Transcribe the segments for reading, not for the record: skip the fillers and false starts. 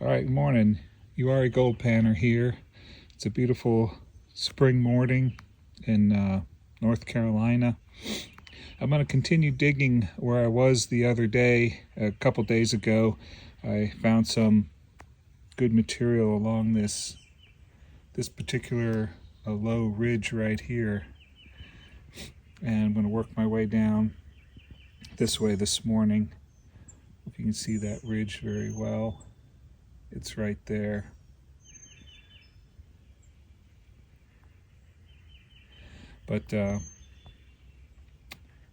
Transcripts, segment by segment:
All right, morning. You are a gold panner here. It's a beautiful spring morning in North Carolina. I'm going to continue digging where I was the other day. A couple days ago, I found some good material along this particular low ridge right here. And I'm going to work my way down this way this morning. If you can see that ridge very well. It's right there. But it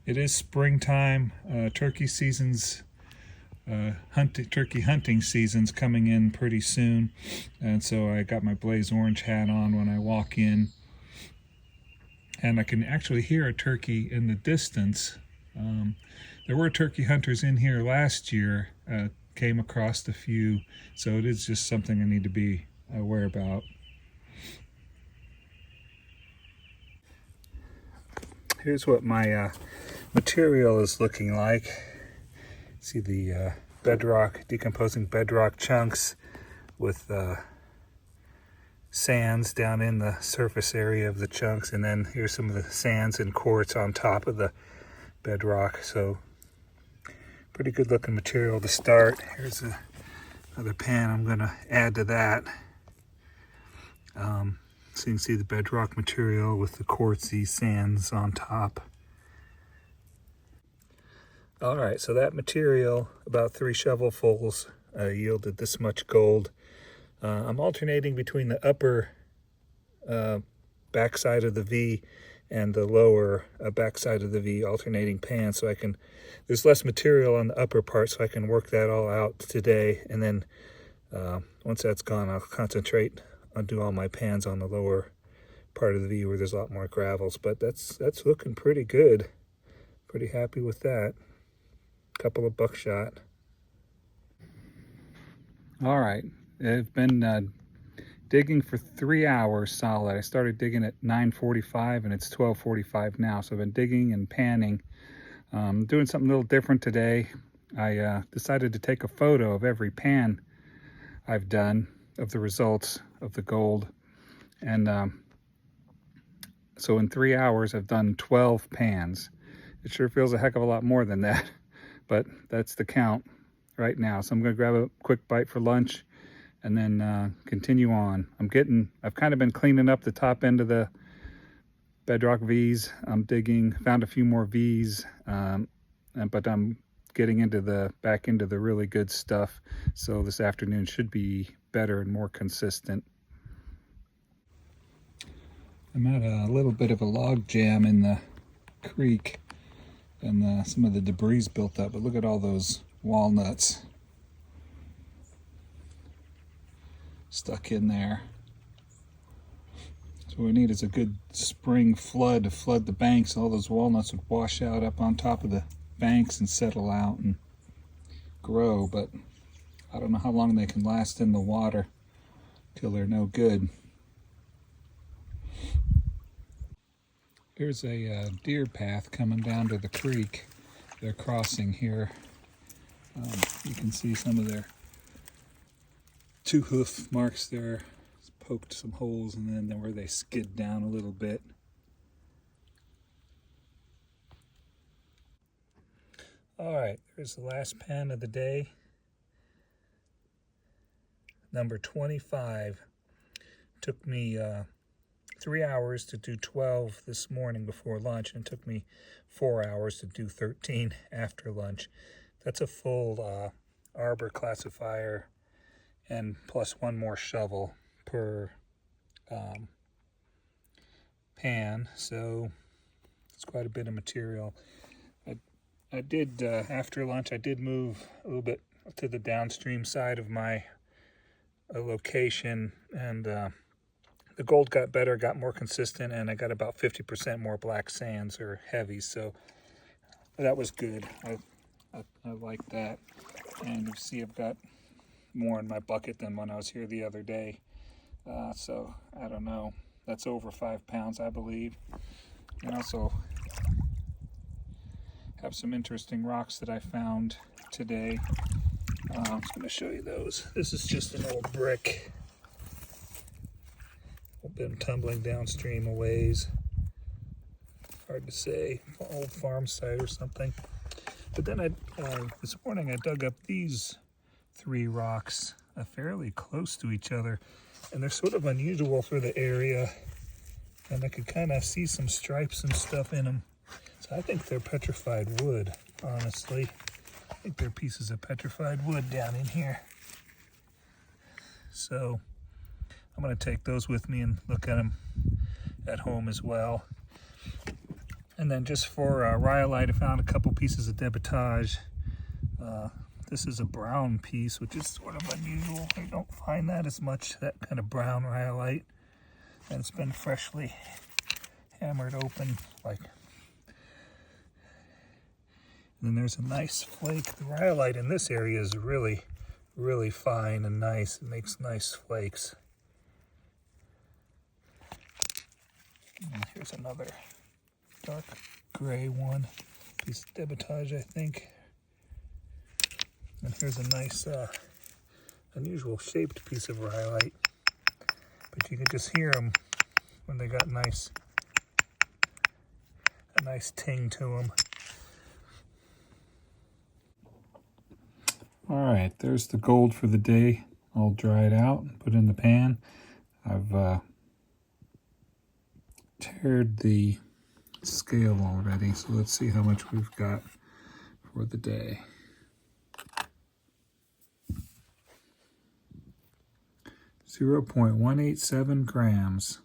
is springtime. Turkey season's turkey hunting season's coming in pretty soon, and so I got my blaze orange hat on when I walk in, and I can actually hear a turkey in the distance. There were turkey hunters in here last year. Came across a few, so it is just something I need to be aware about. Here's what my material is looking like. See the decomposing bedrock chunks with sands down in the surface area of the chunks, and then here's some of the sands and quartz on top of the bedrock. So pretty good looking material to start. Here's another pan I'm going to add to that. So you can see the bedrock material with the quartzy sands on top. All right, so that material, about 3 shovelfuls, yielded this much gold. I'm alternating between the upper backside of the V and the lower backside of the V, alternating pans, so I can, there's less material on the upper part, so I can work that all out today. And then once that's gone, I'll concentrate on do all my pans on the lower part of the V where there's a lot more gravels. But that's looking pretty good. Pretty happy with that. Couple of buckshot. All right, I've been digging for 3 hours solid. I started digging at 9:45 and it's 12:45 now. So I've been digging and panning. Doing something a little different today. I decided to take a photo of every pan I've done, of the results of the gold. And so in 3 hours, I've done 12 pans. It sure feels a heck of a lot more than that, but that's the count right now. So I'm gonna grab a quick bite for lunch and then continue on. I've kind of been cleaning up the top end of the bedrock V's. I'm digging, found a few more V's, but I'm getting back into the really good stuff. So this afternoon should be better and more consistent. I'm at a little bit of a log jam in the creek, and some of the debris built up, but look at all those walnuts stuck in there. So what we need is a good spring flood to flood the banks. All those walnuts would wash out up on top of the banks and settle out and grow, but I don't know how long they can last in the water till they're no good. Here's a deer path coming down to the creek. They're crossing here. You can see some of their 2 hoof marks there. It's poked some holes, and then where they skid down a little bit. All right, there's the last pan of the day. Number 25. Took me 3 hours to do 12 this morning before lunch, and it took me 4 hours to do 13 after lunch. That's a full arbor classifier and plus 1 more shovel per pan, so it's quite a bit of material. I did, after lunch, I did move a little bit to the downstream side of my location, and the gold got better, got more consistent, and I got about 50% more black sands or heavies, so that was good. I like that. And you see I've got more in my bucket than when I was here the other day. So I don't know. That's over 5 pounds, I believe. And also have some interesting rocks that I found today. I'm just going to show you those. This is just an old brick. Been tumbling downstream a ways. Hard to say, old farm site or something. But then this morning I dug up these 3 rocks fairly close to each other, and they're sort of unusual for the area, and I could kind of see some stripes and stuff in them. So I think they're petrified wood, honestly. I think they're pieces of petrified wood down in here. So I'm going to take those with me and look at them at home as well. And then just for rhyolite, I found a couple pieces of debitage. This is a brown piece, which is sort of unusual. I don't find that as much, that kind of brown rhyolite. And it's been freshly hammered open. And then there's a nice flake. The rhyolite in this area is really, really fine and nice. It makes nice flakes. And here's another dark gray one, piece of debitage, I think. And here's a nice, unusual shaped piece of rhyolite. But you can just hear them when they got a nice ting to them. All right, there's the gold for the day, all dried out and put in the pan. I've tared the scale already, so let's see how much we've got for the day. 0.187 grams.